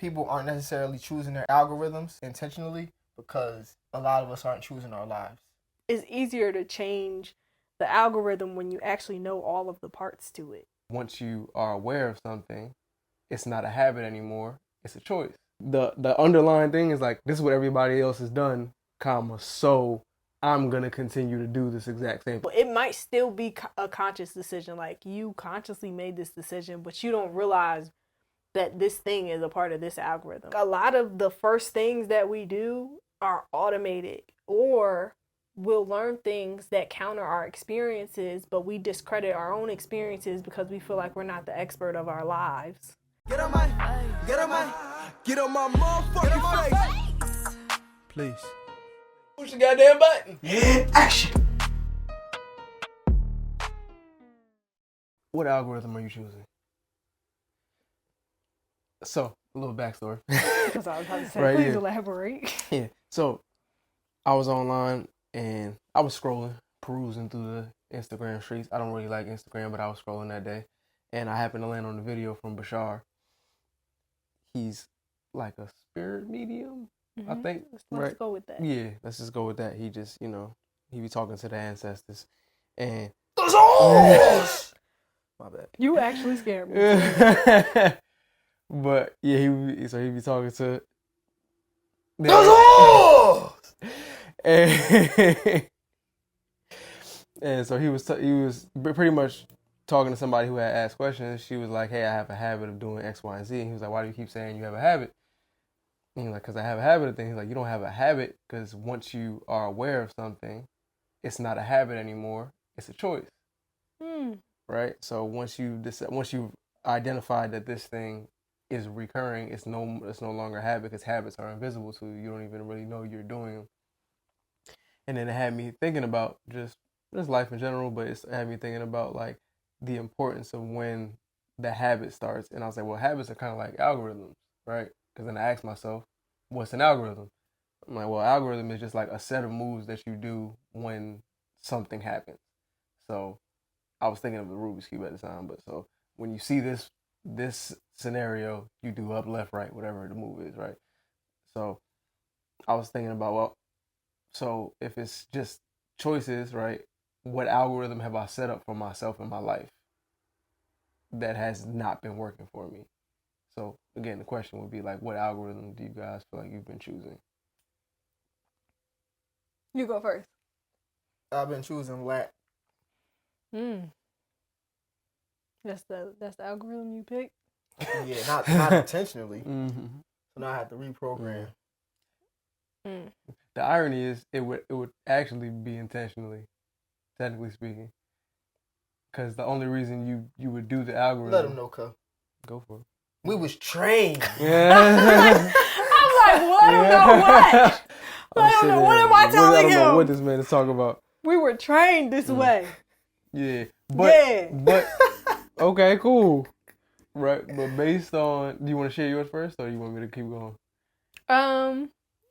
people aren't necessarily choosing their algorithms intentionally because a lot of us aren't choosing our lives. It's easier to change the algorithm when you actually know all of the parts to it. Once you are aware of something, it's not a habit anymore. It's a choice. The underlying thing is like, this is what everybody else has done, comma, so I'm going to continue to do this exact same thing. But it might still be a conscious decision. Like, you consciously made this decision, but you don't realize that this thing is a part of this algorithm. A lot of the first things that we do are automated, or we'll learn things that counter our experiences, but we discredit our own experiences because we feel like we're not the expert of our lives. Get on my motherfucking face. Please. Push the goddamn button. Action. What algorithm are you choosing? So, a little backstory. Because I was about to say, please elaborate. Yeah. So, I was online and I was scrolling, perusing through the Instagram streets. I don't really like Instagram, but I was scrolling that day. And I happened to land on the video from Barshar. He's like a spirit medium, I think. Let's go with that. Yeah, let's just go with that. He just, he be talking to the ancestors. And my bad. You actually scared me. But yeah, he be talking to and so he was pretty much talking to somebody who had asked questions. She was like, hey, I have a habit of doing X, Y, and Z. And he was like, why do you keep saying you have a habit? And he's like, because I have a habit of things. He's like, you don't have a habit because once you are aware of something, it's not a habit anymore. It's a choice. Right? So once you've identified that this thing is recurring, it's no longer a habit because habits are invisible to you. You don't even really know you're doing them. And then it had me thinking about just life in general, but it had me thinking about like the importance of when the habit starts. And I was like, well, habits are kind of like algorithms, right? Because then I asked myself, what's an algorithm? I'm like, well, algorithm is just like a set of moves that you do when something happens. So I was thinking of the Rubik's Cube at the time, but so when you see this scenario, you do up, left, right, whatever the move is, right? So I was thinking about, well, so if it's just choices, right, what algorithm have I set up for myself in my life that has not been working for me? So again, the question would be like, what algorithm do you guys feel like you've been choosing? You go first. I've been choosing lack. That's the algorithm you picked? Yeah, not intentionally. Mm-hmm. So now I have to reprogram. The irony is it would actually be intentionally, technically speaking. Because the only reason you would do the algorithm... Let them know, cuz. Go for it. We was trained. Yeah. I'm like, what? I don't know what. I don't know. What am I telling you? I don't know what this man is talking about. We were trained this way. Yeah. But okay, cool. Right. But based on, do you want to share yours first or do you want me to keep going?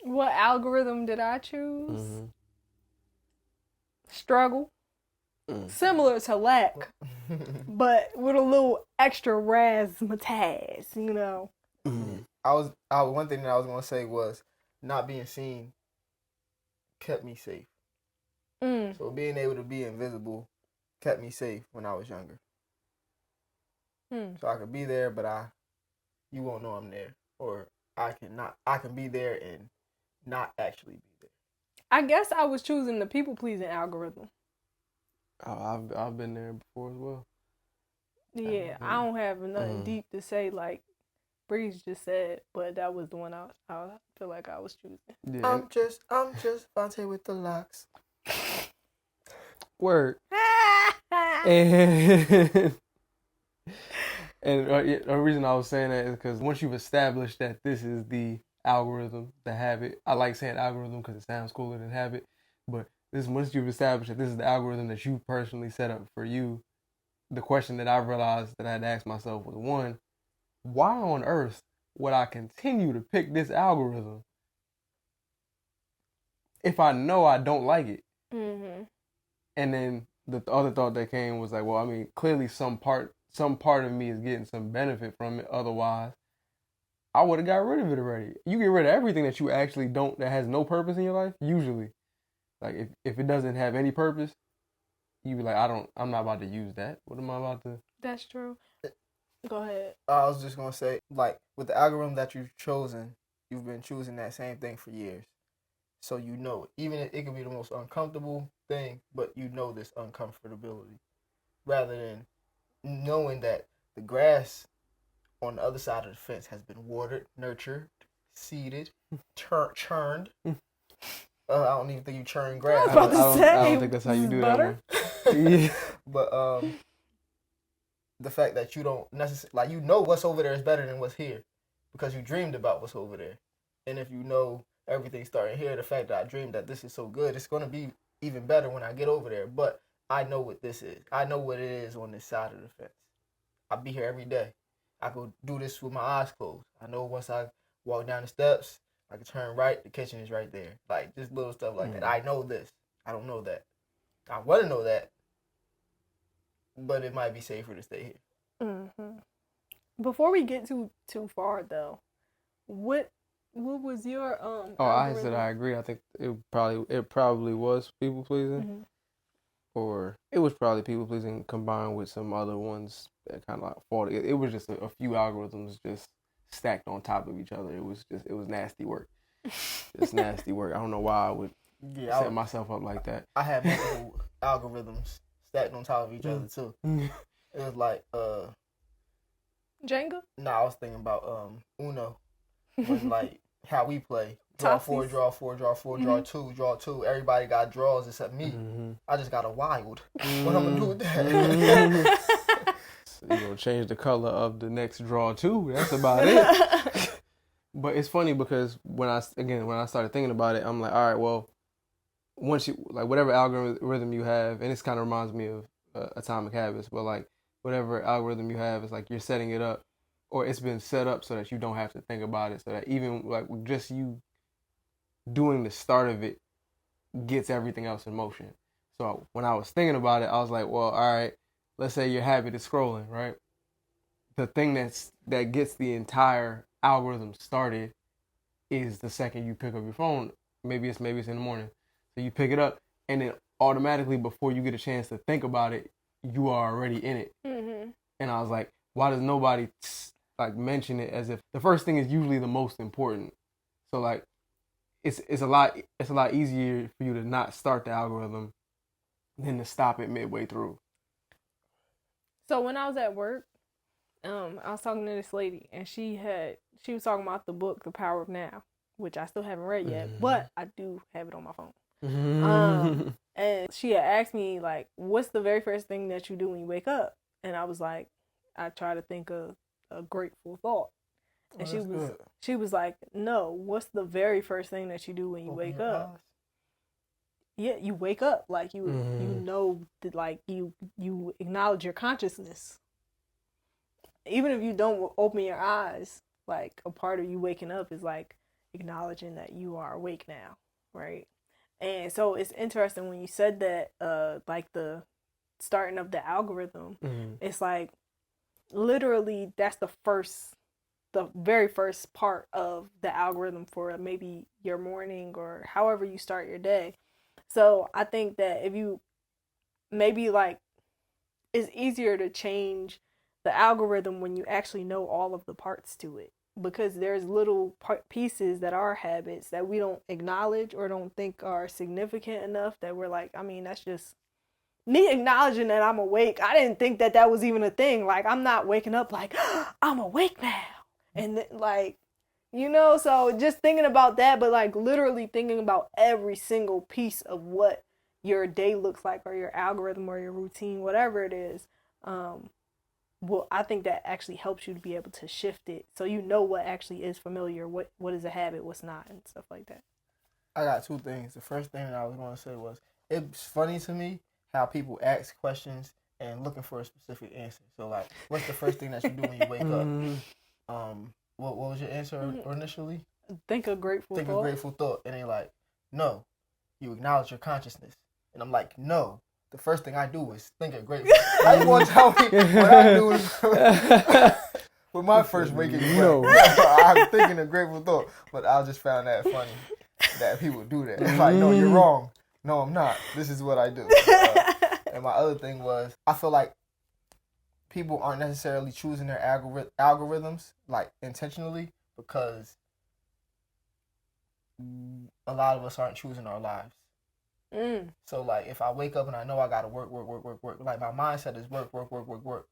What algorithm did I choose? Struggle. Similar to lack, but with a little extra razzmatazz, you know. One thing that I was gonna say was not being seen kept me safe. So being able to be invisible kept me safe when I was younger. So I could be there, but you won't know I'm there, or I can be there and not actually be there. I guess I was choosing the people pleasing algorithm. Oh, I've been there before as well. Yeah, I don't have nothing deep to say like Breeze just said, but that was the one I feel like I was choosing. Yeah. I'm just Vontae with the locks. Word. And the reason I was saying that is because once you've established that this is the algorithm, the habit. I like saying algorithm because it sounds cooler than habit, but once you've established that this is the algorithm that you personally set up for you, the question that I realized that I had to ask myself was, one, why on earth would I continue to pick this algorithm if I know I don't like it? And then the other thought that came was like, well, I mean, clearly some part of me is getting some benefit from it. Otherwise, I would have got rid of it already. You get rid of everything that you actually don't, that has no purpose in your life, usually. Like, if it doesn't have any purpose, you be like, I'm not about to use that. What am I about to? That's true. Go ahead. I was just going to say, like, with the algorithm that you've chosen, you've been choosing that same thing for years. So you know it. Even if it can be the most uncomfortable thing, but you know this uncomfortability. Rather than knowing that the grass on the other side of the fence has been watered, nurtured, seeded, churned. I don't even think you churn grass. I don't think that's how you do butter? that one. Yeah. But the fact that you don't necessarily, like, you know what's over there is better than what's here because you dreamed about what's over there. And if you know everything starting here, the fact that I dreamed that this is so good, it's going to be even better when I get over there. But I know what this is. I know what it is on this side of the fence. I'll be here every day. I could do this with my eyes closed. I know once I walk down the steps, I can turn right, the kitchen is right there. Like, just little stuff like that. I know this. I don't know that. I want to know that, but it might be safer to stay here. Mm-hmm. Before we get too far, though, what was your I said I agree. I think it probably was people pleasing, mm-hmm. or it was probably people pleasing combined with some other ones that kind of like fought. It was just a few algorithms just stacked on top of each other. It was nasty work. Just nasty work. I don't know why I would set myself up like that. I had multiple algorithms stacked on top of each other too. It was like Jenga? I was thinking about Uno. When, like, how we play. Draw four, draw four, draw four, draw two, draw two. Everybody got draws except me. Mm-hmm. I just got a wild. What I'm gonna do with that? So you're gonna change the color of the next draw too. That's about it. But it's funny because when I started thinking about it, I'm like, all right, well, once you, like, whatever algorithm you have, and this kind of reminds me of Atomic Habits, but like whatever algorithm you have, it's like you're setting it up, or it's been set up so that you don't have to think about it, so that even like just you doing the start of it gets everything else in motion. So when I was thinking about it, I was like, well, all right, let's say your habit is scrolling, right? The thing that gets the entire algorithm started is the second you pick up your phone. Maybe it's in the morning. So you pick it up, and then automatically, before you get a chance to think about it, you are already in it. Mm-hmm. And I was like, why does nobody like mention it as if the first thing is usually the most important? So like, it's a lot easier for you to not start the algorithm than to stop it midway through. So when I was at work, I was talking to this lady, and she was talking about the book The Power of Now, which I still haven't read yet, but I do have it on my phone. And she had asked me, like, what's the very first thing that you do when you wake up? And I was like, I try to think of a grateful thought. And she was like, no, what's the very first thing that you do when you wake up? Yeah, you wake up, like you know that, like you acknowledge your consciousness. Even if you don't open your eyes, like a part of you waking up is like acknowledging that you are awake now, right? And so it's interesting when you said that, like the starting of the algorithm, it's like literally that's the very first part of the algorithm for maybe your morning or however you start your day. So I think that if you maybe like, it's easier to change the algorithm when you actually know all of the parts to it, because there's little pieces that are habits that we don't acknowledge or don't think are significant enough that we're like, I mean, that's just me acknowledging that I'm awake. I didn't think that was even a thing. Like, I'm not waking up like, I'm awake now. And like, you know, so just thinking about that, but like literally thinking about every single piece of what your day looks like, or your algorithm or your routine, whatever it is. Well, I think that actually helps you to be able to shift it, so you know what actually is familiar, what is a habit, what's not, and stuff like that. I got two things. The first thing that I was going to say was, it's funny to me how people ask questions and looking for a specific answer. So like, what's the first thing that you do when you wake up? What was your answer initially? Think a grateful thought. And they like, no, you acknowledge your consciousness. And I'm like, no, the first thing I do is think a grateful. How you want to tell me what I do? With my first waking No. I'm thinking a grateful thought, but I just found that funny that people do that. It's like, no, you're wrong. No, I'm not. This is what I do. And my other thing was, I feel like people aren't necessarily choosing their algorithms like intentionally because a lot of us aren't choosing our lives. So like, if I wake up and I know I gotta work, like my mindset is work. Work.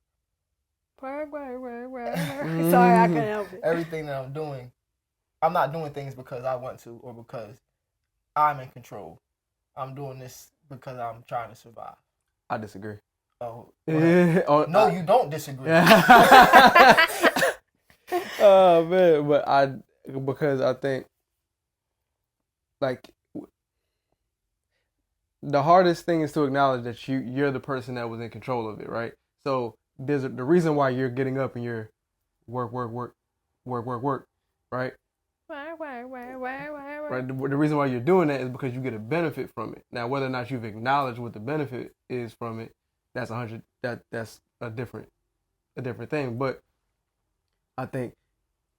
Sorry, I can't help it. Everything that I'm doing, I'm not doing things because I want to or because I'm in control. I'm doing this because I'm trying to survive. I disagree. Oh, no, you don't disagree. Oh man, because I think like the hardest thing is to acknowledge that you're the person that was in control of it, right? So there's the reason why you're getting up and you're work, right? Right. The reason why you're doing that is because you get a benefit from it. Now, whether or not you've acknowledged what the benefit is from it, that's that's a different thing. But I think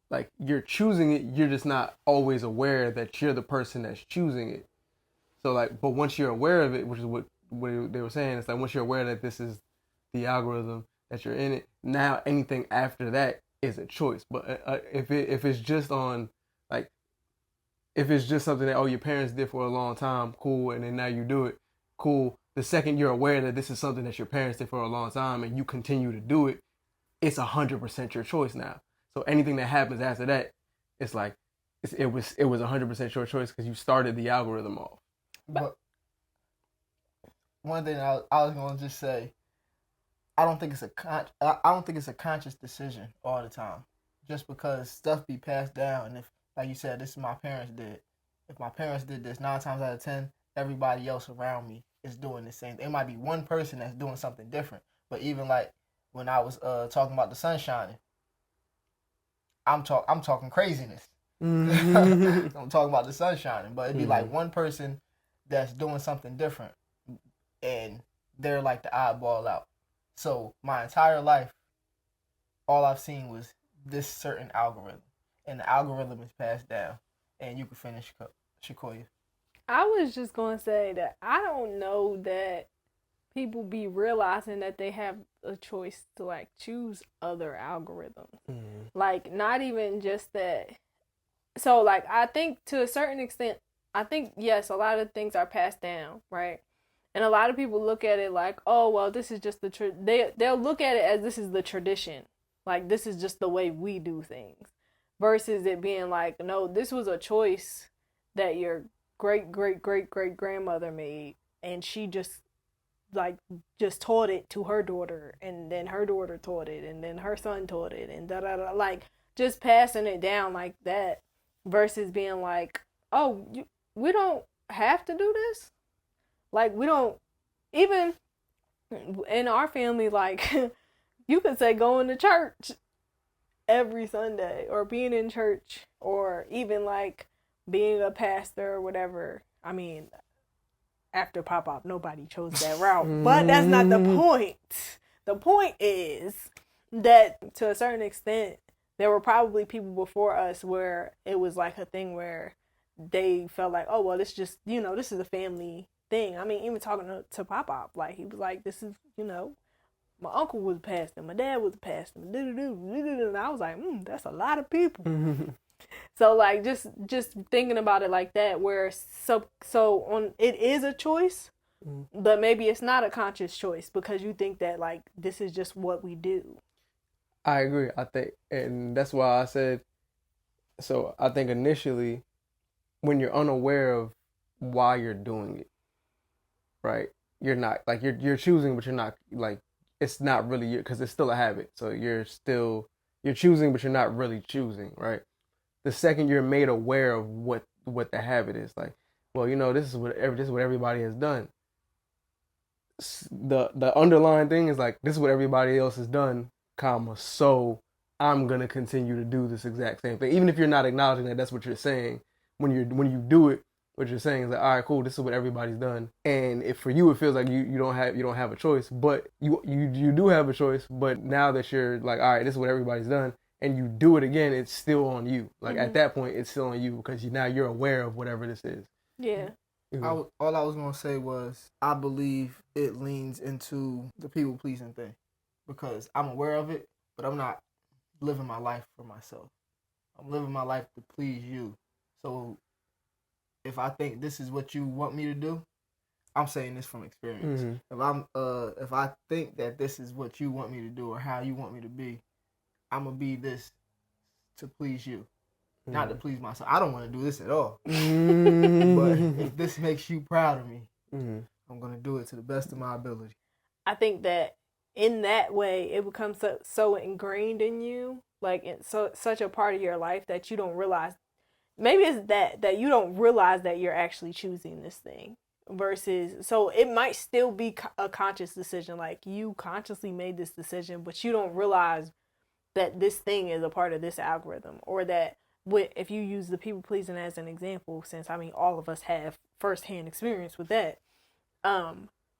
like you're choosing it, you're just not always aware that you're the person that's choosing it. So like, but once you're aware of it, which is what they were saying, it's like once you're aware that this is the algorithm, that you're in it, now anything after that is a choice. But if it's just on like, if it's just something that, oh, your parents did for a long time, cool, and then now you do it, cool. The second you're aware that this is something that your parents did for a long time and you continue to do it, it's 100% your choice now. So anything that happens after that, it's like, it was 100% your choice because you started the algorithm off. But one thing I was gonna just say, I don't think it's a conscious decision all the time. Just because stuff be passed down, and if, like you said, this is my parents did. If my parents did this, 9 times out of 10, everybody else around me is doing the same. There might be one person that's doing something different, but even like when I was talking about the sun shining, I'm talking craziness. I'm talking about the sun shining, but it'd be like one person that's doing something different, and they're like the oddball out. So my entire life, all I've seen was this certain algorithm, and the algorithm is passed down. And you can finish, Shakoya. I was just gonna say that I don't know that people be realizing that they have a choice to like choose other algorithms. Like not even just that. So like I think to a certain extent, I think yes, a lot of things are passed down, right? And a lot of people look at it like, oh well, this is just they'll look at it as this is the tradition, like this is just the way we do things, versus it being like, no, this was a choice that your great grandmother made, and she just taught it to her daughter, and then her daughter taught it, and then her son taught it, and like just passing it down like that, versus being like, oh, we don't have to do this. Like we don't, even in our family, like you could say going to church every Sunday, or being in church, or even like being a pastor or whatever. I mean, after pop-up, nobody chose that route, but that's not the point. The point is that to a certain extent, there were probably people before us where it was like a thing where they felt like, oh, well, this just, this is a family thing. I mean, even talking to pop-up, like he was like, this is, my uncle was a pastor, my dad was a pastor, and I was like, that's a lot of people. So like just thinking about it like that, where so on, it is a choice, but maybe it's not a conscious choice because you think that like this is just what we do. I agree. I think, and that's why I said. So I think initially, when you're unaware of why you're doing it, right? You're not like you're choosing, but you're not like it's not really because it's still a habit. So you're choosing, but you're not really choosing, right? The second you're made aware of what the habit is, like, well, this is what everybody has done. The underlying thing is like this is what everybody else has done, comma. So I'm gonna continue to do this exact same thing, even if you're not acknowledging that that's what you're saying. When you do it, what you're saying is like, all right, cool, this is what everybody's done. And if for you it feels like you don't have a choice, but you do have a choice. But now that you're like, all right, this is what everybody's done, and you do it again, it's still on you. Like at that point, it's still on you because now you're aware of whatever this is. Yeah. All I was gonna say was I believe it leans into the people pleasing thing because I'm aware of it, but I'm not living my life for myself. I'm living my life to please you. So if I think this is what you want me to do, I'm saying this from experience. If I think that this is what you want me to do or how you want me to be, I'm gonna be this to please you, not to please myself. I don't want to do this at all. But if this makes you proud of me, I'm gonna do it to the best of my ability. I think that in that way, it becomes so ingrained in you, like it's such a part of your life that you don't realize. Maybe it's that you don't realize that you're actually choosing this thing. Versus, so it might still be a conscious decision, like you consciously made this decision, but you don't realize that this thing is a part of this algorithm, or that if you use the people pleasing as an example, since I mean all of us have firsthand experience with that,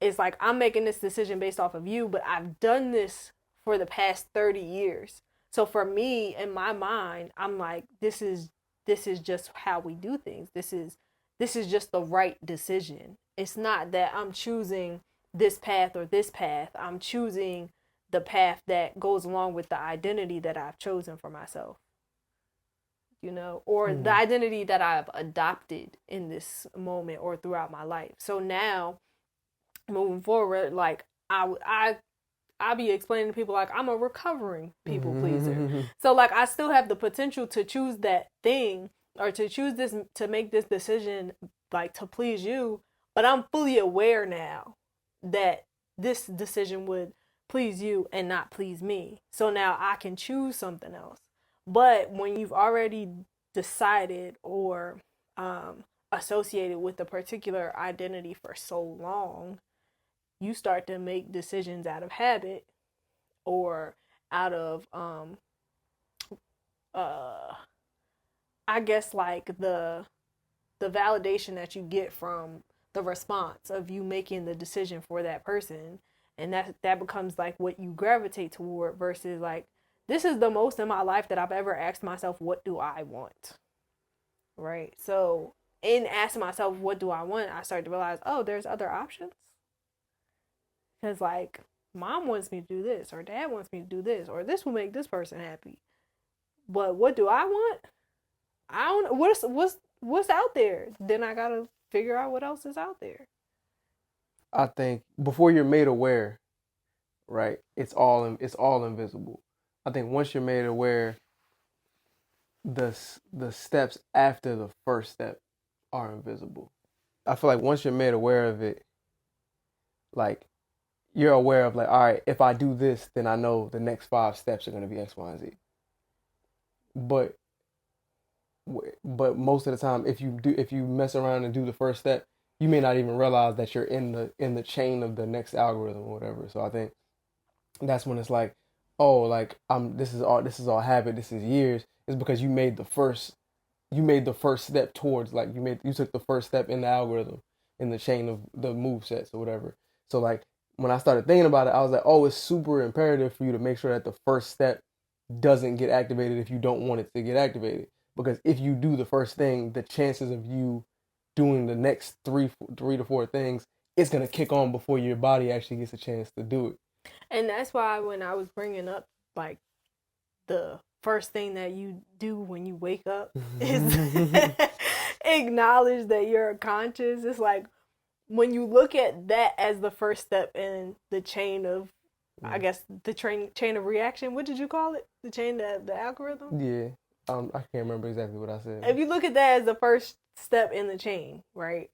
it's like I'm making this decision based off of you, but I've done this for the past 30 years. So for me, in my mind, I'm like, this is just how we do things. This is just the right decision. It's not that I'm choosing this path or this path. I'm choosing the path that goes along with the identity that I've chosen for myself. You know, or the identity that I've adopted in this moment or throughout my life. So now, moving forward, like I be explaining to people like I'm a recovering people pleaser. So like I still have the potential to choose that thing or to choose this, to make this decision like to please you, but I'm fully aware now that this decision would please you and not please me. So now I can choose something else. But when you've already decided or associated with a particular identity for so long, you start to make decisions out of habit or out of I guess like the validation that you get from the response of you making the decision for that person, and that becomes like what you gravitate toward versus like, this is the most in my life that I've ever asked myself, what do I want? Right? So in asking myself, what do I want? I started to realize, oh, there's other options. Because like mom wants me to do this, or dad wants me to do this, or this will make this person happy. But what do I want? I don't know. What's out there? Then I gotta figure out what else is out there. I think before you're made aware, right? It's all invisible. I think once you're made aware, the steps after the first step are invisible. I feel like once you're made aware of it, like you're aware of like, all right, if I do this, then I know the next 5 steps are going to be X, Y, and Z. But most of the time, if you mess around and do the first step, you may not even realize that you're in the chain of the next algorithm or whatever. So I think that's when it's like, oh, like this is all habit. This is years. It's because you made the first step towards, like you took the first step in the algorithm in the chain of the move sets or whatever. So like when I started thinking about it, I was like, oh, it's super imperative for you to make sure that the first step doesn't get activated if you don't want it to get activated. Because if you do the first thing, the chances of you doing the next three to four things, it's going to kick on before your body actually gets a chance to do it. And that's why when I was bringing up like the first thing that you do when you wake up is acknowledge that you're conscious. It's like when you look at that as the first step in the chain of, I guess, the chain of reaction. What did you call it? The chain of the algorithm? Yeah. I can't remember exactly what I said. If you look at that as the first step in the chain, right?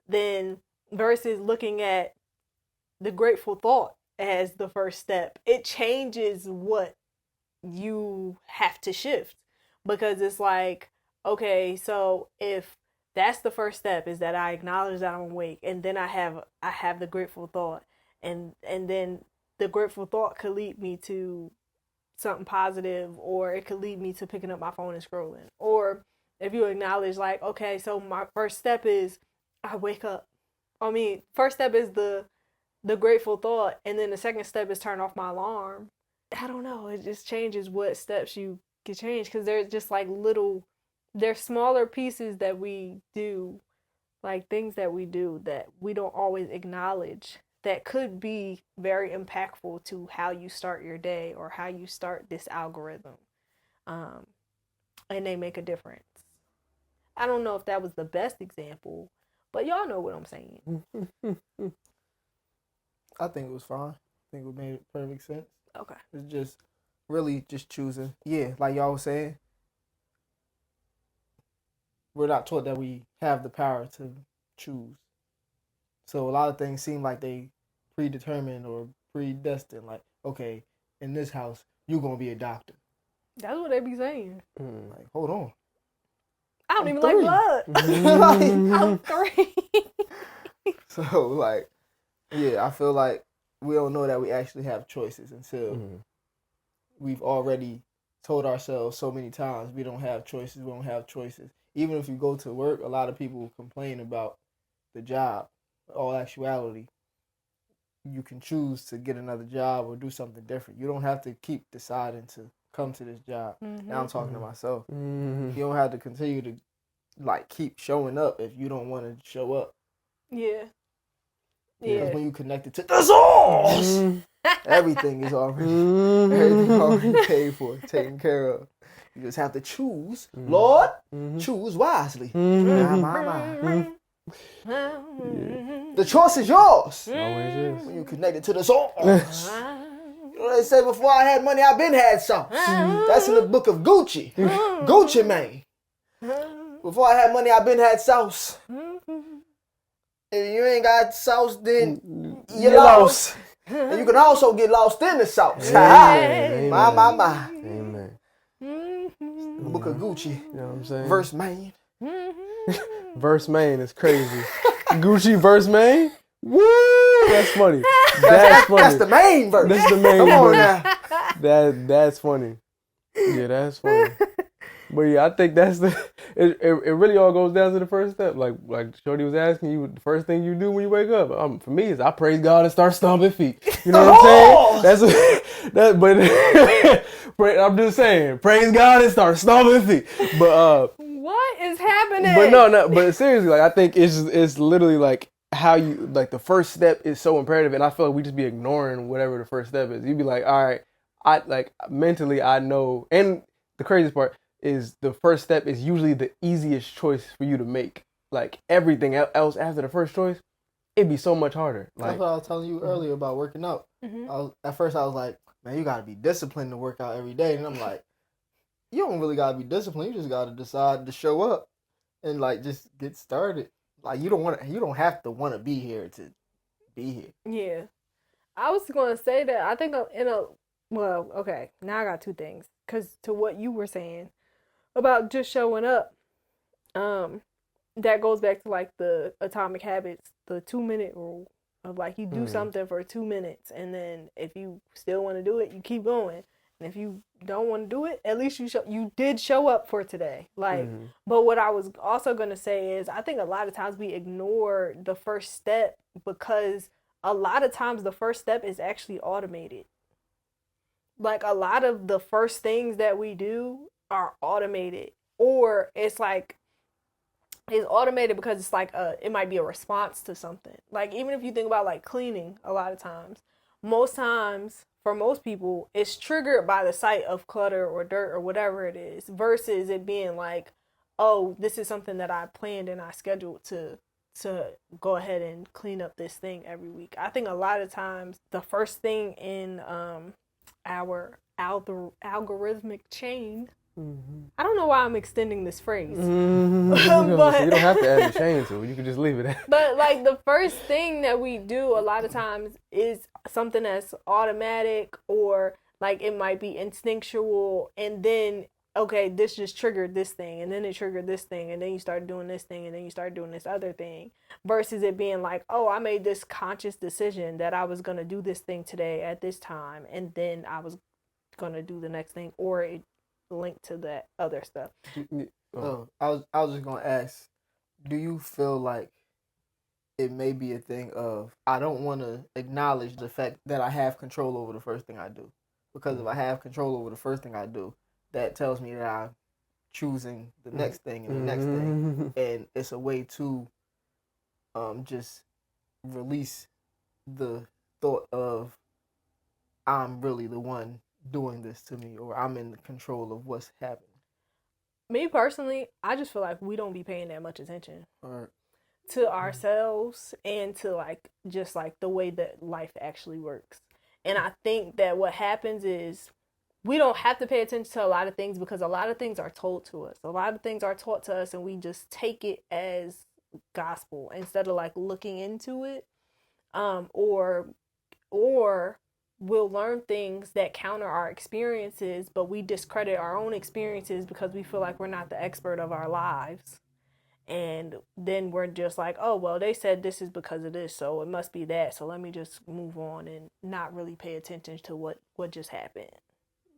Then versus looking at the grateful thought as the first step, it changes what you have to shift. Because it's like, okay, so if that's the first step, is that I acknowledge that I'm awake, and then I have the grateful thought, and then the grateful thought could lead me to something positive, or it could lead me to picking up my phone and scrolling. Or if you acknowledge like, okay, so my first step is I wake up. I mean, first step is the grateful thought, and then the second step is turn off my alarm. I don't know, it just changes what steps you get changed, because they're just like they're smaller pieces that we do, like things that we do that we don't always acknowledge, that could be very impactful to how you start your day or how you start this algorithm. And they make a difference. I don't know if that was the best example, but y'all know what I'm saying. I think it was fine. I think it made perfect sense. Okay. It's just really just choosing. Yeah, like y'all was saying, we're not taught that we have the power to choose. So a lot of things seem like they predetermined or predestined. Like, okay, in this house, you're going to be a doctor. That's what they be saying. Like, hold on. I don't I'm even 3. like blood. I'm 3. So, like, yeah, I feel like we don't know that we actually have choices until we've already told ourselves so many times we don't have choices, we don't have choices. Even if you go to work, a lot of people complain about the job. In all actuality, you can choose to get another job or do something different. You don't have to keep deciding to come to this job. Now I'm talking to myself. You don't have to continue to like keep showing up if you don't want to show up. Yeah. Because when you connected to the source, everything is already paid for, taken care of. You just have to choose. Lord, choose wisely. The choice is yours. Always is. When you connected to the source. You know what they say, before I had money, I been had sauce. That's in the book of Gucci. Gucci Mane. Before I had money, I been had sauce. If you ain't got sauce, then you lost. And you can also get lost in the sauce. Amen. My. Amen. The book of Gucci. You know what I'm saying? Verse Mane. Verse Mane is crazy. Gucci verse Mane? Woo! That's funny. That's funny. That's the main verse. That's the main Come on verse. now. That's funny. Yeah, that's funny. But yeah, I think that's it really all goes down to the first step. Like Shorty was asking you, the first thing you do when you wake up, for me is I praise God and start stomping feet. You know what I'm saying? But I'm just saying, praise God and start stomping feet. But what is happening? But no, but seriously, like I think it's literally like how you, like the first step is so imperative, and I feel like we just be ignoring whatever the first step is. You'd be like, all right, I like mentally I know, and the craziest part is the first step is usually the easiest choice for you to make. Like everything else after the first choice, it'd be so much harder. Like, that's what I was telling you earlier about working out. At first I was like, man, you gotta be disciplined to work out every day, and I'm like, you don't really gotta be disciplined. You just gotta decide to show up and like just get started. Like you don't have to want to be here to be here. Yeah, I was gonna say that I think okay, now I got two things, because to what you were saying about just showing up, that goes back to like the Atomic Habits, the 2-minute rule of like you do something for 2 minutes, and then if you still want to do it, you keep going. And if you don't want to do it, at least you did show up for today. Like, but what I was also going to say is I think a lot of times we ignore the first step because a lot of times the first step is actually automated. Like a lot of the first things that we do are automated, or it's like it's automated because it's like it might be a response to something. Like even if you think about like cleaning, a lot of times, for most people, it's triggered by the sight of clutter or dirt or whatever it is, versus it being like, oh, this is something that I planned and I scheduled to go ahead and clean up this thing every week. I think a lot of times the first thing in our algorithmic chain, I don't know why I'm extending this phrase. But you don't have to add the chain to it. You can just leave it at. But like the first thing that we do a lot of times is something that's automatic, or like it might be instinctual, and then okay, this just triggered this thing, and then it triggered this thing, and then you start doing this thing, and then you start doing this other thing, versus it being like, oh, I made this conscious decision that I was gonna do this thing today at this time, and then I was gonna do the next thing, or it linked to that other stuff. I was just gonna ask, do you feel like it may be a thing of I don't want to acknowledge the fact that I have control over the first thing I do, because if I have control over the first thing I do, that tells me that I'm choosing the next thing and the next thing, and it's a way to just release the thought of I'm really the one doing this to me, or I'm in control of what's happening. Me personally, I just feel like we don't be paying that much attention Right. to ourselves and to like just like the way that life actually works. And I think that what happens is we don't have to pay attention to a lot of things because a lot of things are told to us. A lot of things are taught to us and we just take it as gospel instead of like looking into it. Or we'll learn things that counter our experiences, but we discredit our own experiences because we feel like we're not the expert of our lives. And then we're just like, oh, well, they said this is because of this, so it must be that. So let me just move on and not really pay attention to what just happened.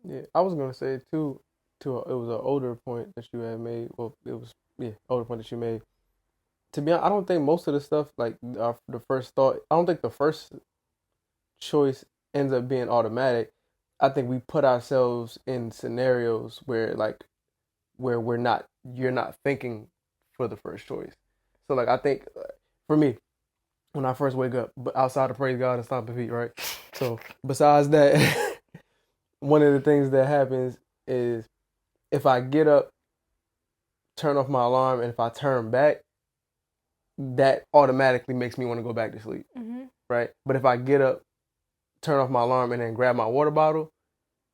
Yeah, I was gonna say too. It was an older point that you had made. Well, it was older point that you made. To be honest, I don't think most of the stuff like the first thought. I don't think the first choice ends up being automatic. I think we put ourselves in scenarios where you're not thinking for the first choice. So like I think for me, when I first wake up, but outside of praise God and stomping feet, right? So besides that, one of the things that happens is if I get up, turn off my alarm, and if I turn back, that automatically makes me want to go back to sleep, right? But if I get up, turn off my alarm, and then grab my water bottle,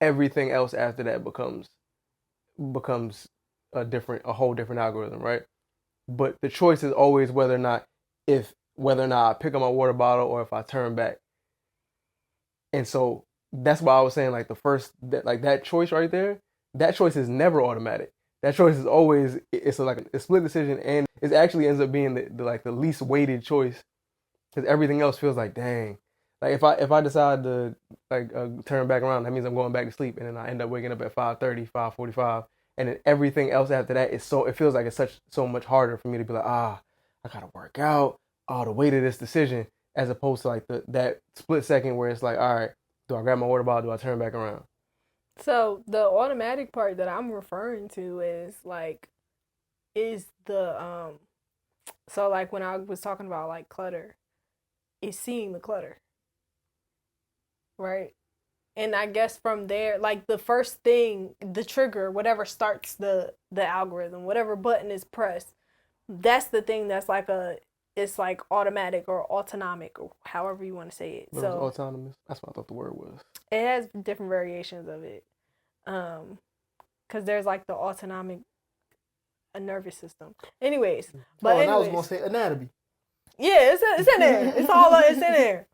everything else after that becomes a whole different algorithm, right? But the choice is always whether or not I pick up my water bottle or if I turn back. And so that's why I was saying like that choice right there, that choice is never automatic. That choice is always it's like a split decision, and it actually ends up being the least weighted choice because everything else feels like dang. Like if I decide to turn back around, that means I'm going back to sleep, and then I end up waking up at 5:30, 5:45, and then everything else after that it feels like it's so much harder for me to be like I gotta work out, the weight of this decision, as opposed to like that split second where it's like, all right, do I grab my water bottle, do I turn back around? So the automatic part that I'm referring to is the so like when I was talking about like clutter, is seeing the clutter. Right? And I guess from there, like the first thing, the trigger, whatever starts the algorithm, whatever button is pressed, that's the thing that's it's like automatic or autonomic or however you want to say it. But so it was autonomous. That's what I thought the word was. It has different variations of it. Because there's like the autonomic nervous system. Anyways, but and I was gonna say anatomy. Yeah, it's in there. It's in there.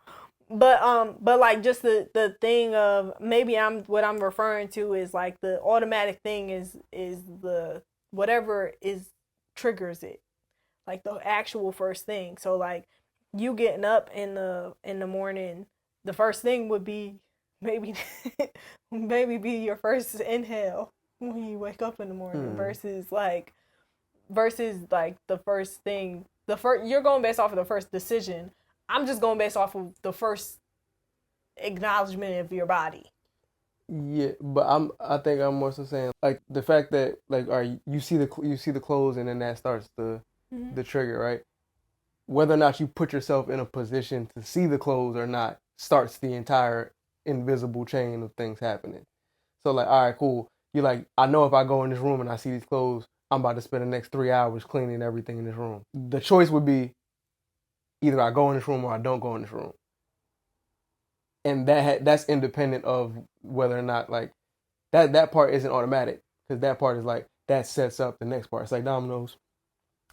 But like just the thing of maybe what I'm referring to is like the automatic thing is the whatever triggers it, like the actual first thing. So like you getting up in the morning, the first thing would be maybe be your first inhale when you wake up in the morning versus like the first thing. You're going based off of the first decision. I'm just going based off of the first acknowledgement of your body. Yeah, but I think I'm more so saying like the fact that like you see the clothes and then that starts the trigger, right? Whether or not you put yourself in a position to see the clothes or not starts the entire invisible chain of things happening. So like, all right, cool. You like, I know if I go in this room and I see these clothes, I'm about to spend the next 3 hours cleaning everything in this room. The choice would be either I go in this room or I don't go in this room. And that's independent of whether or not like that part isn't automatic, because that part is like that sets up the next part. It's like dominoes.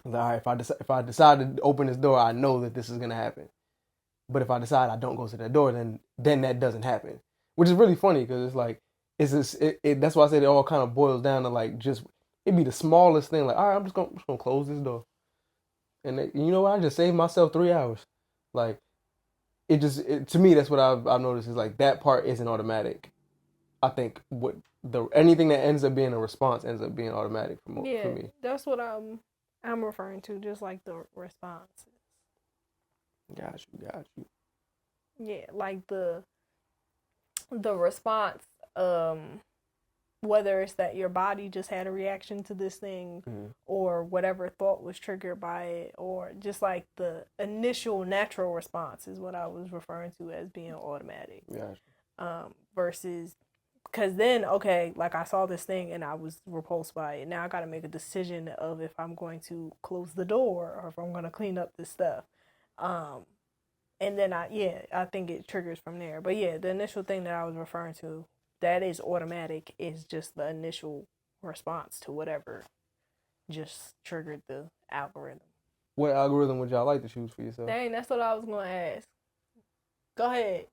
Like, all right, if I decide to open this door, I know that this is gonna happen. But if I decide I don't go to that door, then that doesn't happen, which is really funny because it's like that's why I said it all kind of boils down to like just it'd be the smallest thing. Like, all right, I'm just gonna close this door, and you know what? I just saved myself 3 hours. Like, to me, that's what I've noticed is like that part isn't automatic. I think anything that ends up being a response ends up being automatic for me. That's what I'm referring to, just like the responses. Got you. Yeah, like the response. whether it's that your body just had a reaction to this thing or whatever thought was triggered by it, or just like the initial natural response is what I was referring to as being automatic. Versus, because then, okay, like I saw this thing and I was repulsed by it. Now I got to make a decision of if I'm going to close the door or if I'm going to clean up this stuff. And then I think it triggers from there. But yeah, the initial thing that I was referring to, that is automatic, is just the initial response to whatever just triggered the algorithm. What algorithm would y'all like to choose for yourself? Dang, that's what I was going to ask. Go ahead.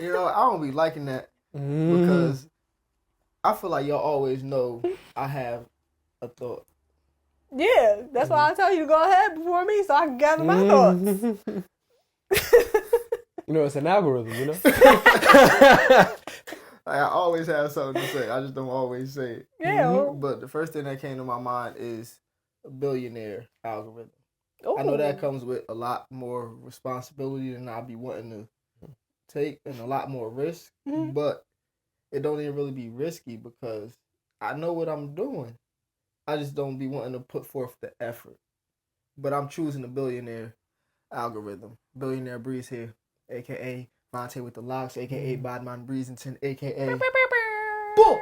You know, I don't be liking that because I feel like y'all always know I have a thought. Yeah, that's why I tell you to go ahead before me so I can gather my thoughts. You know, it's an algorithm, you know? I always have something to say. I just don't always say it. Yeah. But the first thing that came to my mind is a billionaire algorithm. Ooh. I know that comes with a lot more responsibility than I'll be wanting to take and a lot more risk. But it don't even really be risky because I know what I'm doing. I just don't be wanting to put forth the effort. But I'm choosing the billionaire algorithm. Billionaire Breeze here, a.k.a. Vontae with the locks, a.k.a. Bodman Breezington, a.k.a. Bull.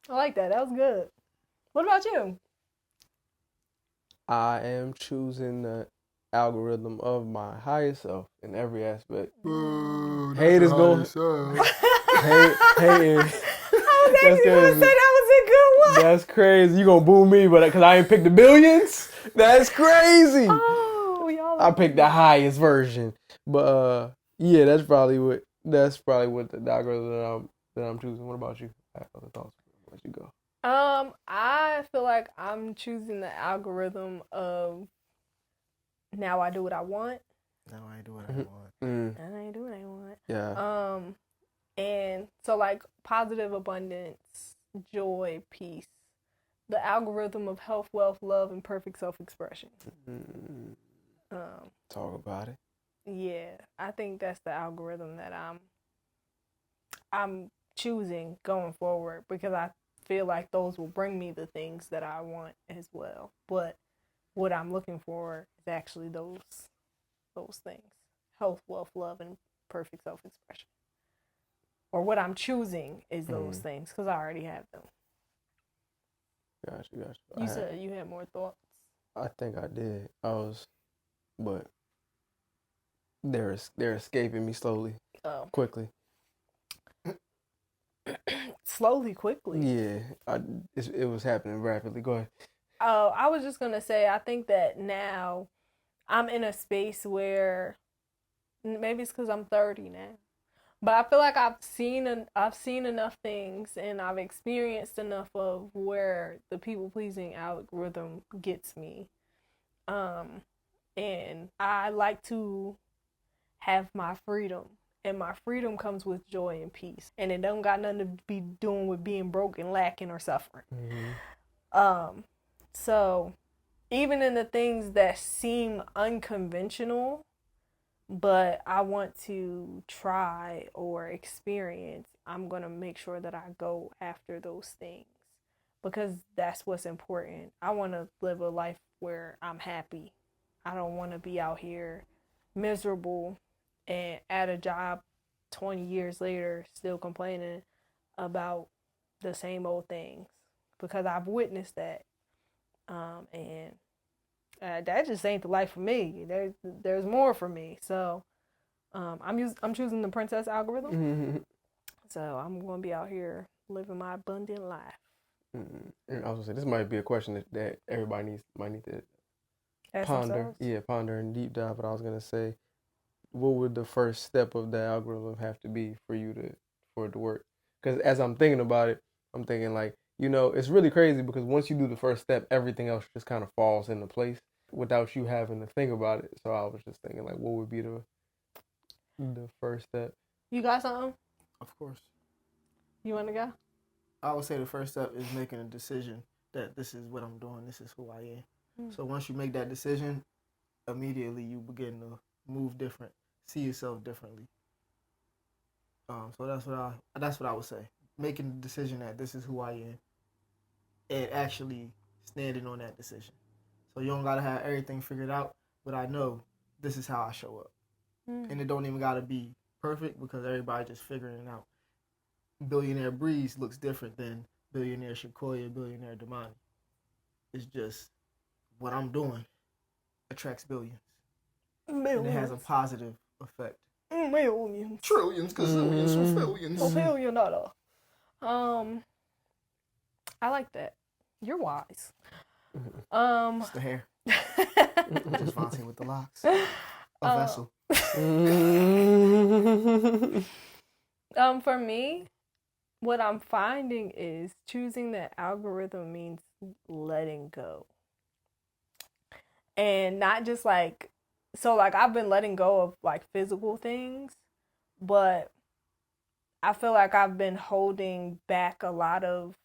I like that. That was good. What about you? I am choosing the algorithm of my higher self in every aspect. Haters going hating. That's crazy. Say that was a good one. That's crazy. You gonna boo me, but because I ain't picked the billions? That's crazy. Oh, y'all. I picked the highest version, but yeah, that's probably what the algorithm that I'm choosing. What about you? I have other thoughts. Let you go. I feel like I'm choosing the algorithm of now I do what I want. Now I ain't do what I want. And I ain't do what I want. Yeah. And so like positive abundance, joy, peace. The algorithm of health, wealth, love, and perfect self-expression. Talk about it. Yeah, I think that's the algorithm that I'm choosing going forward because I feel like those will bring me the things that I want as well. But what I'm looking for is actually those things. Health, wealth, love, and perfect self-expression. Or what I'm choosing is those things because I already have them. Gotcha. You said you had more thoughts. I think I did. But they're escaping me slowly. Oh. Quickly. Slowly, quickly. Yeah, it was happening rapidly. Go ahead. Oh, I was just gonna say I think that now I'm in a space where maybe it's because I'm 30 now. But I feel like I've seen enough things and I've experienced enough of where the people-pleasing algorithm gets me. And I like to have my freedom. And my freedom comes with joy and peace. And it don't got nothing to be doing with being broken, lacking, or suffering. So even in the things that seem unconventional, but I want to try or experience, I'm going to make sure that I go after those things because that's what's important. I want to live a life where I'm happy. I don't want to be out here miserable and at a job 20 years later still complaining about the same old things because I've witnessed that. And that just ain't the life for me. There's more for me. So I'm choosing the princess algorithm. So I'm gonna be out here living my abundant life. And I was gonna say this might be a question that everybody might need to Ask ponder. themselves. Yeah, ponder and deep dive. But I was gonna say, what would the first step of the algorithm have to be for it to work? Because as I'm thinking about it, I'm thinking like, it's really crazy because once you do the first step, everything else just kind of falls into place without you having to think about it. So I was just thinking like, what would be the first step? You got something? Of course. You want to go? I would say the first step is making a decision that this is what I'm doing, this is who I am. So once you make that decision, immediately you begin to move different. see yourself differently. So that's what I would say. Making the decision that this is who I am, and actually standing on that decision. So you don't gotta have everything figured out, but I know this is how I show up, and it don't even gotta be perfect because everybody just figuring it out. Billionaire Breeze looks different than billionaire Shakoya, billionaire Damani. It's just what I'm doing attracts billions. And it has a positive effect. Millions. Trillions, gazillions, billions. $1 billion. I like that. You're wise. It's the hair. Just Vontae with the locks. A vessel. For me, what I'm finding is choosing that algorithm means letting go. And not just like, so like I've been letting go of like physical things, but I feel like I've been holding back a lot of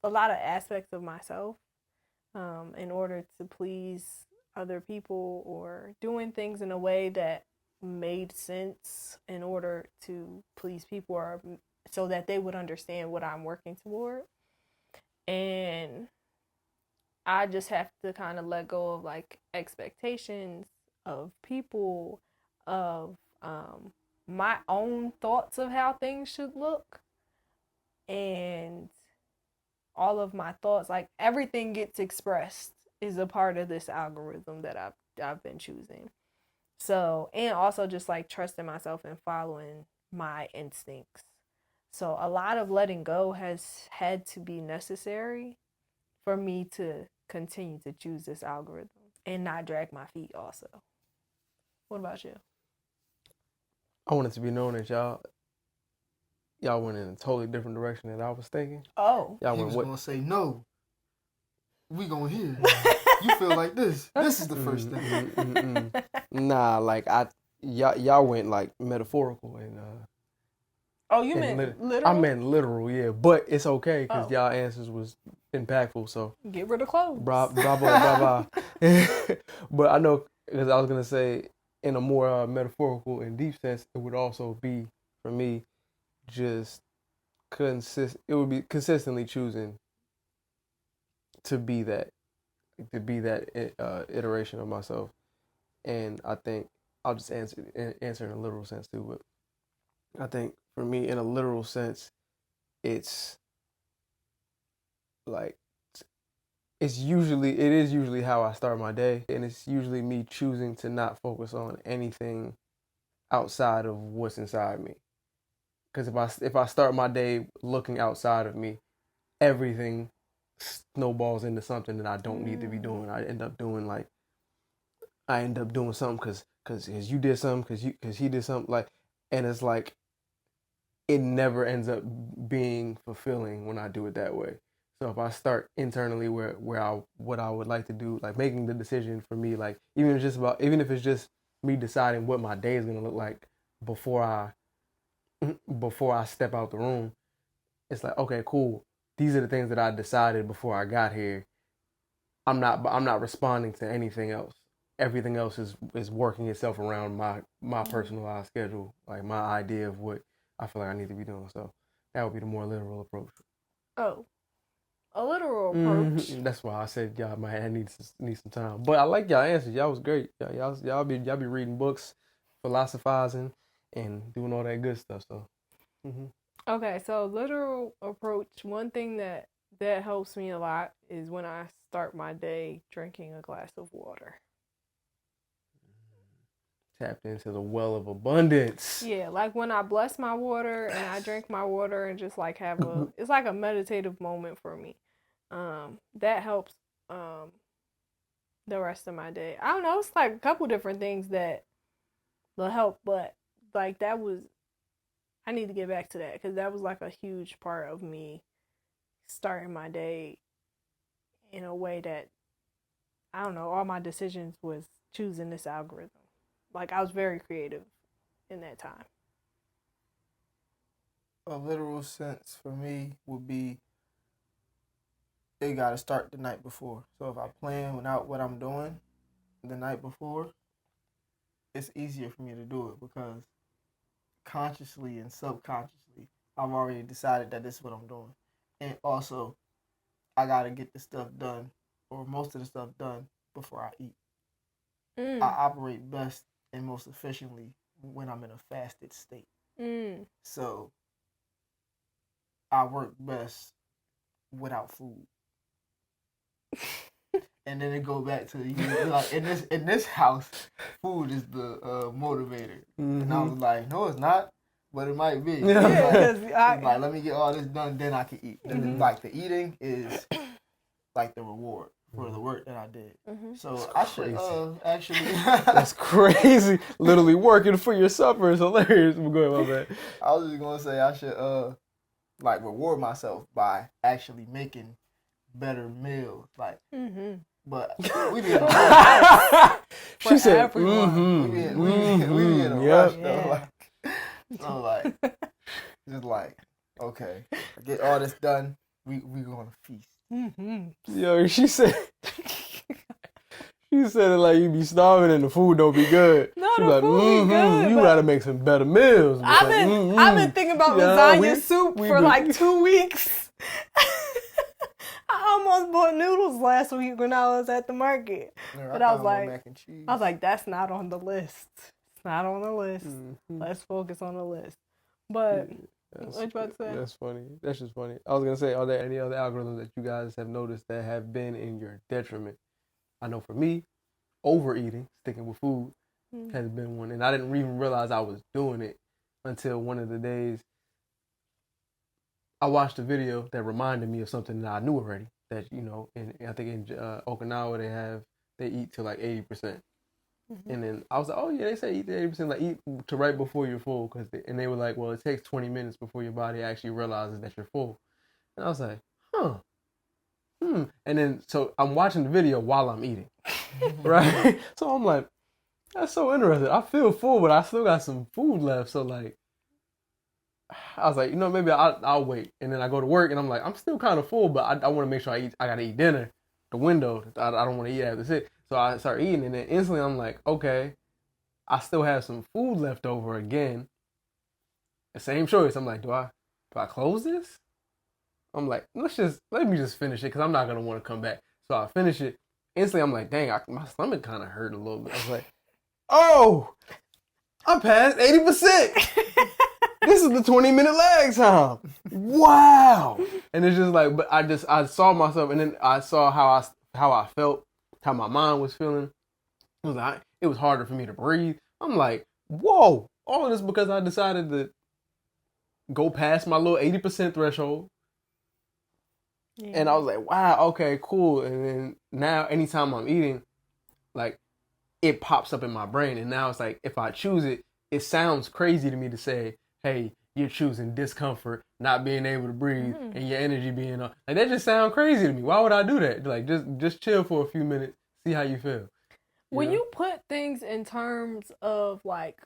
aspects of myself in order to please other people, or doing things in a way that made sense in order to please people, or so that they would understand what I'm working toward. And I just have to kind of let go of like expectations of people, of my own thoughts of how things should look, and all of my thoughts, like everything gets expressed is a part of this algorithm that I've been choosing. So, and also just like trusting myself and following my instincts. So a lot of letting go has had to be necessary for me to continue to choose this algorithm and not drag my feet also. What about you? I want it to be known that y'all went in a totally different direction than I was thinking. Oh. Y'all He went was gonna say no. We gonna hear. You feel like this. This is the first thing. Nah, like y'all went like metaphorical and Oh, you meant literal? I meant literal, yeah. But it's okay because y'all answers was impactful. So get rid of clothes. Bravo, bravo. But I know, because I was gonna say, in a more metaphorical and deep sense, it would also be for me just it would be consistently choosing to be that iteration of myself. And I think I'll just answer in a literal sense too. But I think for me, in a literal sense, it's like it is usually how I start my day, and it's usually me choosing to not focus on anything outside of what's inside me. Because if I start my day looking outside of me, everything snowballs into something that I don't need to be doing. I end up doing something because you did something, because he did something, like, and it's like it never ends up being fulfilling when I do it that way. So if I start internally what I would like to do, like making the decision for me, like even if it's just me deciding what my day is gonna look like before I step out the room, it's like, okay, cool. These are the things that I decided before I got here. I'm not responding to anything else. Everything else is working itself around my personalized schedule, like my idea of what I feel like I need to be doing. So that would be the more literal approach. Oh, a literal approach. That's why I said y'all might need some time. But I like y'all answers. Y'all was great. Y'all be reading books, philosophizing, and doing all that good stuff. So. Okay, so literal approach. One thing that helps me a lot is when I start my day drinking a glass of water. Tapped into the well of abundance. Yeah, like when I bless my water and I drink my water and just like have it's like a meditative moment for me. That helps the rest of my day. I don't know, it's like a couple different things that will help, but like I need to get back to that because that was like a huge part of me starting my day in a way that, I don't know, all my decisions was choosing this algorithm. Like I was very creative in that time. A literal sense for me would be it got to start the night before. So if I plan without what I'm doing the night before, it's easier for me to do it because consciously and subconsciously, I've already decided that this is what I'm doing. And also, I got to get the stuff done, or most of the stuff done, before I eat. I operate best and most efficiently when I'm in a fasted state. So, I work best without food. And then it go back to like in this house, food is the motivator. And I was like, no, it's not, but it might be. Like, let me get all this done, then I can eat. Like the eating is like the reward for the work that I did. So I should actually. That's crazy. Literally working for your supper is hilarious. Go ahead, my bad. I was just gonna say I should like reward myself by actually making better meals, like. But we be in a rush. She said, everyone. We be in a rush though. Like, so like, just like, okay, get all this done. We gonna feast. Yo, she said it like you be starving and the food don't be good. No, she the like, food be good. You gotta make some better meals. I've been thinking about lasagna soup for like 2 weeks. I almost bought noodles last week when I was at the market. But I was like, that's not on the list. It's not on the list. Let's focus on the list. But what you about to say? That's funny. That's just funny. I was gonna say, are there any other algorithms that you guys have noticed that have been in your detriment? I know for me, overeating, sticking with food, has been one, and I didn't even realize I was doing it until one of the days I watched a video that reminded me of something that I knew already. That, you know, I think in Okinawa they eat to like 80%. And then I was like, oh yeah, they say eat to 80%, like eat to right before you're full, and they were like, well, it takes 20 minutes before your body actually realizes that you're full. And I was like, and then so I'm watching the video while I'm eating, right? So I'm like, that's so interesting. I feel full, but I still got some food left. So like, I was like, you know, maybe I'll wait. And then I go to work and I'm like, I'm still kind of full, but I want to make sure I got to eat dinner. The window, I don't want to eat after this. So I start eating, and then instantly I'm like, okay, I still have some food left over again. The same choice. I'm like, do I close this? I'm like, let me just finish it, because I'm not going to want to come back. So I finish it. Instantly I'm like, dang, my stomach kind of hurt a little bit. I was like, oh, I'm past 80%. This is the 20-minute lag time. Wow. And it's just like, but I saw myself, and then I saw how I felt, how my mind was feeling. It was harder for me to breathe. I'm like, whoa, all of this because I decided to go past my little 80% threshold. Yeah. And I was like, wow, okay, cool. And then now anytime I'm eating, like, it pops up in my brain. And now it's like, if I choose it, it sounds crazy to me to say, hey, you're choosing discomfort, not being able to breathe, and your energy being up. Like, that just sounds crazy to me. Why would I do that? Like, just chill for a few minutes, see how you feel. When you put things in terms of like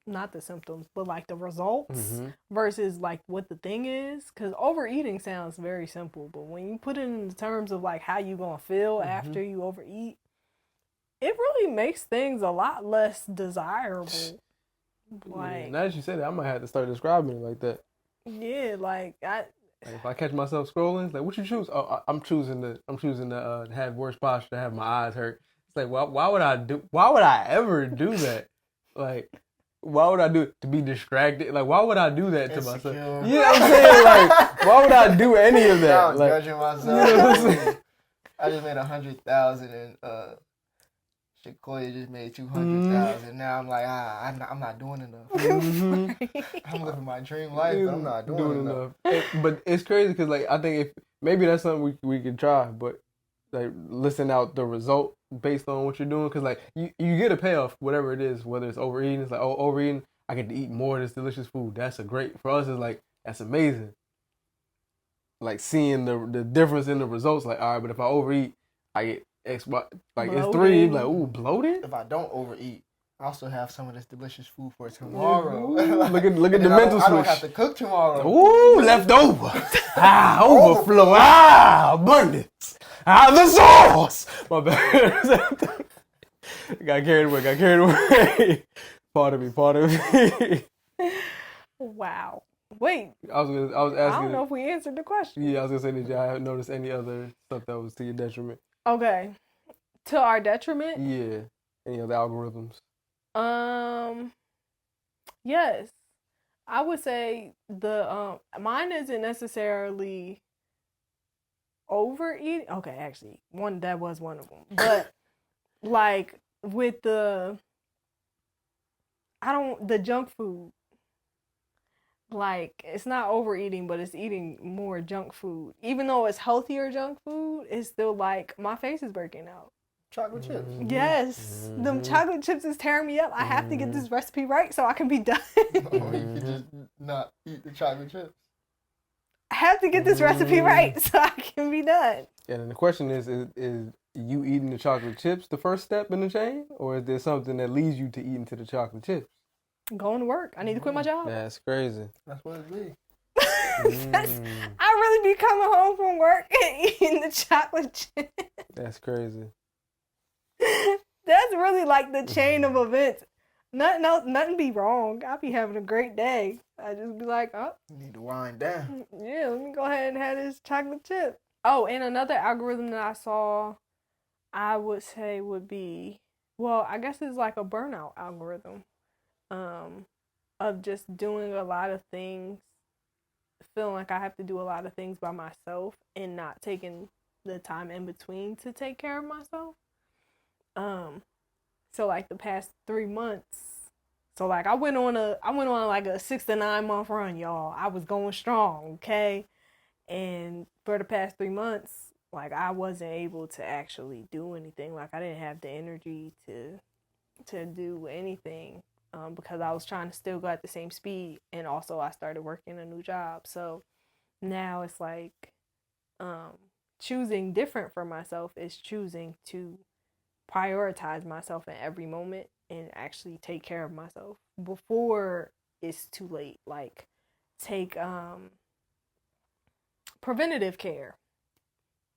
not the symptoms, but like the results versus like what the thing is, because overeating sounds very simple, but when you put it in terms of like how you gonna feel after you overeat, it really makes things a lot less desirable. Like, now that you said that, I might have to start describing it like that. Yeah, like if I catch myself scrolling, it's like, what you choose? Oh, I'm choosing to have worse posture, to have my eyes hurt. It's like, why would I ever do that? Like, why would I do it to be distracted? Like, why would I do that to myself? Yeah, I'm saying, like, why would I do any of that? I'm judging myself. You know what I'm saying? I just made 100,000 and Shakoya just made 200,000. Now I'm like, I'm not doing enough. I'm living my dream life, but I'm not doing enough. But it's crazy because, like, I think maybe that's something we could try, but like, listen out the result based on what you're doing, because like you get a payoff, whatever it is, whether it's overeating. It's like, oh, overeating, I get to eat more of this delicious food. That's for us. It's like, that's amazing. Like, seeing the difference in the results. Like, all right, but if I overeat, I get X, like bloated. It's 3. Like, ooh, bloated. If I don't overeat, I also have some of this delicious food for tomorrow. Look at the mental switch. I don't have to cook tomorrow. Ooh, leftover. Overflow. Abundance. The sauce. My bad. Got carried away. Pardon me. Wow. Wait, I was asking. I don't know if we answered the question. Yeah, I was gonna say, did y'all notice any other stuff that was to your detriment? Okay. To our detriment? Yeah. Any other algorithms? Yes. I would say the mine isn't necessarily overeating. Okay, actually, that was one of them. But like with the junk food. Like, it's not overeating, but it's eating more junk food. Even though it's healthier junk food, it's still like my face is breaking out. Chocolate chips. Yes, them chocolate chips is tearing me up. I have to get this recipe right so I can be done. Or you could just not eat the chocolate chips. I have to get this recipe right so I can be done. Yeah, and the question is you eating the chocolate chips the first step in the chain? Or is there something that leads you to eating to the chocolate chips? Going to work. I need to quit my job. That's crazy. That's what it be. I really be coming home from work and eating the chocolate chips. That's crazy. That's really like the chain of events. Nothing be wrong. I be having a great day. I just be like, oh, You need to wind down. yeah, let me go ahead and have this chocolate chip. Oh, and another algorithm that I saw, I would say would be, well, I guess it's like a burnout algorithm. Of just doing a lot of things, feeling like I have to do a lot of things by myself and not taking the time in between to take care of myself. So like the past 3 months, so like I went on like a 6 to 9 month run, y'all. I was going strong, okay? And for the past 3 months, like I wasn't able to actually do anything. Like I didn't have the energy to do anything. Because I was trying to still go at the same speed, and also I started working a new job. So now it's like choosing different for myself is choosing to prioritize myself in every moment and actually take care of myself before it's too late. Like take preventative care.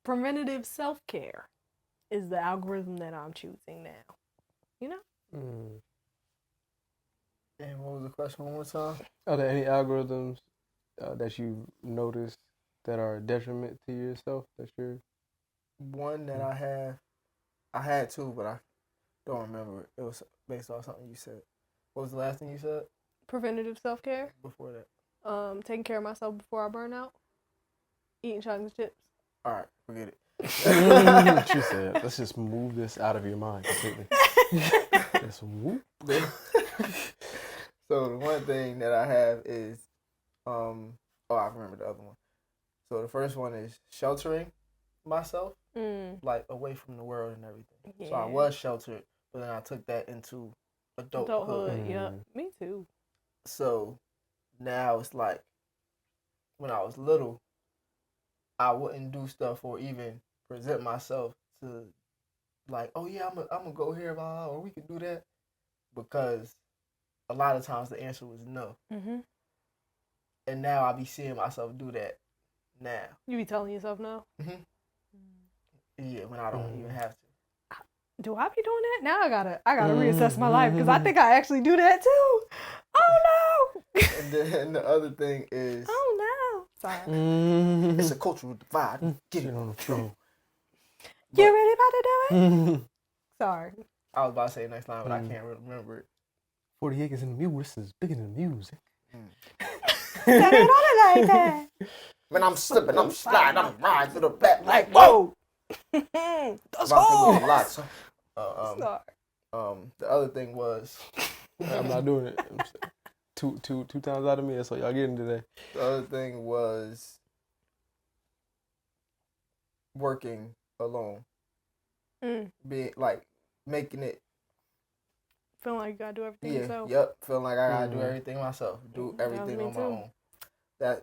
Preventative self-care is the algorithm that I'm choosing now. You know? And what was the question one more time? Are there any algorithms that you noticed that are a detriment to yourself? That you're One that I had two, but I don't remember. It was based off something you said. What was the last thing you said? Preventative self-care. Before that. Taking care of myself before I burn out. Eating chocolate chips. All right, forget it. She said, let's just move this out of your mind completely. Just whoop. So the one thing that I have is, I remember the other one. So the first one is sheltering myself, like away from the world and everything. Yeah. So I was sheltered, but then I took that into adulthood. Yeah, me too. So now it's like, when I was little, I wouldn't do stuff or even present myself to, like, oh yeah, I'm gonna go here, or we could do that, because a lot of times the answer was no. And now I be seeing myself do that now. You be telling yourself no? Yeah, when I don't even have to. Do I be doing that? Now I gotta reassess my life, because I think I actually do that too. Oh no! And then the other thing is, oh no! Sorry. it's a cultural divide. Get it on the floor. You really about to do it? Sorry. I was about to say the next line, but I can't remember it. 40 acres in the mule, this is bigger than music. Set it on it like that. When I'm slipping, I'm sliding, I'm riding to the back like, whoa! That's all. Sorry. The other thing was, I'm not doing it. Two times out of me, that's what y'all getting today. the other thing was working alone. Being like making it. Feeling like you gotta do everything yourself. Yep. Feeling like I gotta do everything myself. Do everything on my own.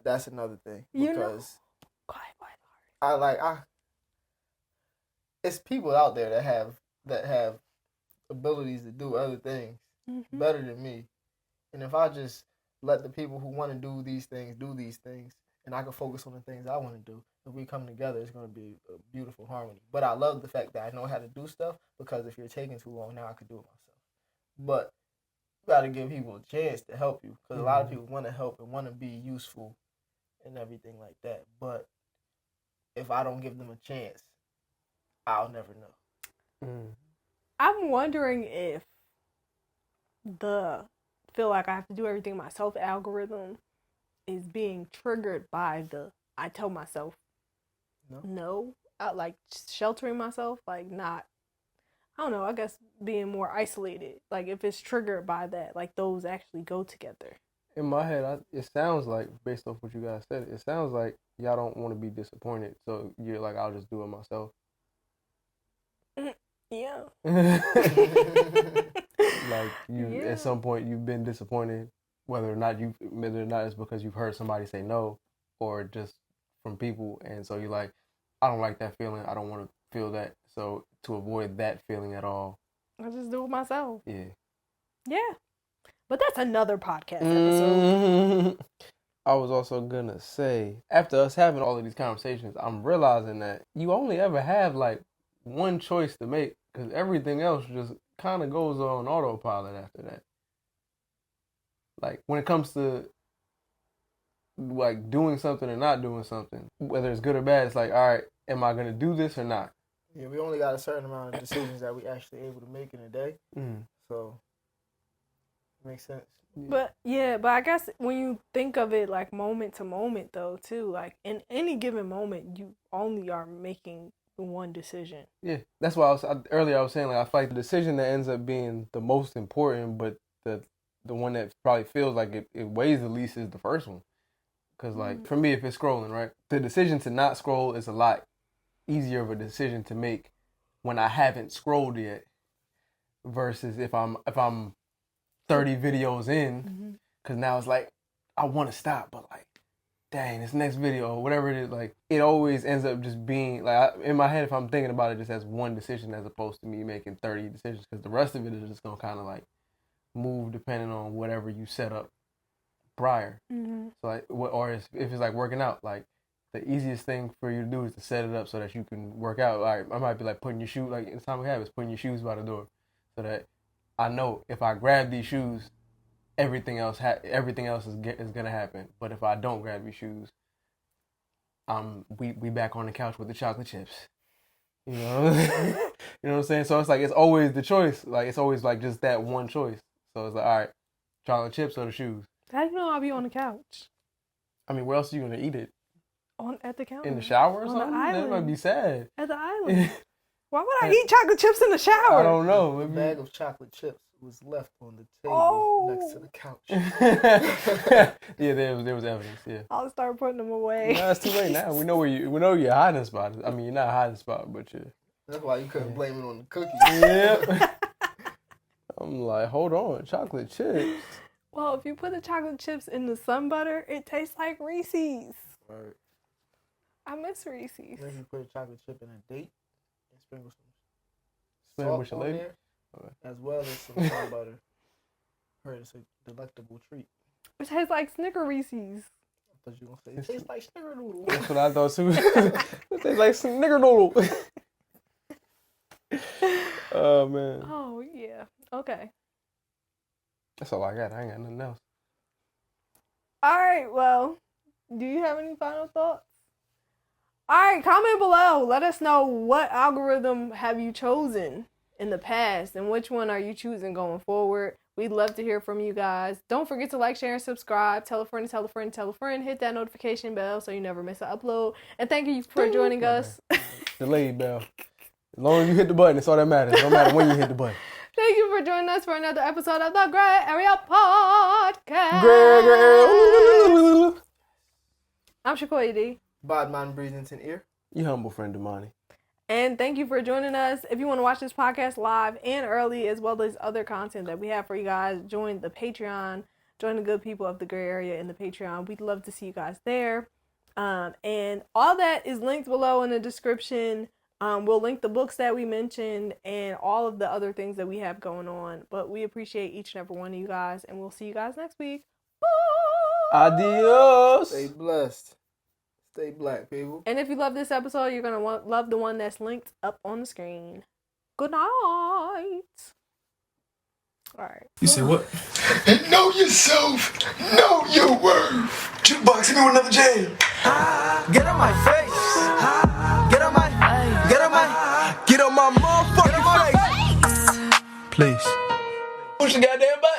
That's another thing. Because it's people out there that have abilities to do other things better than me. And if I just let the people who want to do these things, and I can focus on the things I want to do. If we come together, it's going to be a beautiful harmony. But I love the fact that I know how to do stuff, because if you're taking too long, now I can do it myself. But you got to give people a chance to help you, because a lot of people want to help and want to be useful and everything like that. But if I don't give them a chance, I'll never know. I'm wondering if the feel like I have to do everything myself algorithm is being triggered by the I tell myself no, like sheltering myself, like not, I don't know, I guess being more isolated. Like if it's triggered by that, like those actually go together. In my head, it sounds like, based off what you guys said, it sounds like y'all don't want to be disappointed, so you're like, I'll just do it myself. Yeah. Like at some point you've been disappointed, whether or not it's because you've heard somebody say no, or just from people, and so you're like, I don't like that feeling, I don't want to feel that, so to avoid that feeling at all, I just do it myself. Yeah. But that's another podcast episode. I was also gonna say, after us having all of these conversations, I'm realizing that you only ever have like one choice to make, because everything else just kind of goes on autopilot after that. Like when it comes to like doing something or not doing something, whether it's good or bad, it's like, all right, am I gonna do this or not? Yeah, we only got a certain amount of decisions that we actually able to make in a day. So it makes sense. But I guess when you think of it like moment to moment though too, like in any given moment you only are making one decision. Yeah, that's why earlier I was saying, like, I feel like the decision that ends up being the most important, but the one that probably feels like it weighs the least is the first one. Because like for me, if it's scrolling, right, the decision to not scroll is a lot easier of a decision to make when I haven't scrolled yet, versus if I'm 30 videos in, because now it's like I want to stop, but like, dang, this next video or whatever it is, like it always ends up just being like, in my head, if I'm thinking about it just as one decision as opposed to me making 30 decisions, because the rest of it is just gonna kind of like move depending on whatever you set up prior. So like, or if it's like working out, like the easiest thing for you to do is to set it up so that you can work out. All right, I might be like putting your shoe, like in Atomic Habits, putting your shoes by the door, so that I know if I grab these shoes, everything else is gonna happen. But if I don't grab these shoes, we back on the couch with the chocolate chips. You know, you know what I'm saying? So it's like it's always the choice. Like it's always like just that one choice. So it's like, all right, chocolate chips or the shoes. How do you know I'll be on the couch? I mean, where else are you gonna eat it? At the couch. In the shower or on something? The island. That might be sad. At the island. Why would I eat chocolate chips in the shower? I don't know. A bag of chocolate chips was left on the table next to the couch. Yeah, there was evidence. Yeah. I'll start putting them away. No, it's too late now. We know your hiding spot. I mean, you're not a hiding spot, but you. That's why you couldn't blame it on the cookies. Yeah. I'm like, hold on, chocolate chips. Well, if you put the chocolate chips in the sun butter, it tastes like Reese's. Right. I miss Reese's. Then you put a chocolate chip in a date and sprinkle some Sprinkle with salt your on lady? there, as well as some sun butter. Heard it's a delectable treat. It tastes like Snicker Reese's. I thought you were gonna say it tastes like snickerdoodle. That's what I thought too. It tastes like snickerdoodle. Oh man. Oh yeah. Okay. That's all I got. I ain't got nothing else. All right. Well, do you have any final thoughts? All right. Comment below. Let us know what algorithm have you chosen in the past and which one are you choosing going forward. We'd love to hear from you guys. Don't forget to like, share, and subscribe. Tell a friend, tell a friend, tell a friend. Hit that notification bell so you never miss an upload. And thank you for joining us. Delayed bell. As long as you hit the button, it's all that matters. No matter when you hit the button. Thank you for joining us for another episode of the Grae Area Podcast. Grae. I'm Shakoya D. Bodman Breathington Ear. Your humble friend Damani. And thank you for joining us. If you want to watch this podcast live and early, as well as other content that we have for you guys, join the Patreon. Join the good people of the Grae Area in the Patreon. We'd love to see you guys there. And all that is linked below in the description. We'll link the books that we mentioned and all of the other things that we have going on. But we appreciate each and every one of you guys. And we'll see you guys next week. Bye! Adios. Stay blessed. Stay black, people. And if you love this episode, you're going to love the one that's linked up on the screen. Good night. All right. You say what? Know yourself. Know your worth. Jukebox, hit me with another jam. Get on my face. Get on my motherfucking face. Please. Push the goddamn button.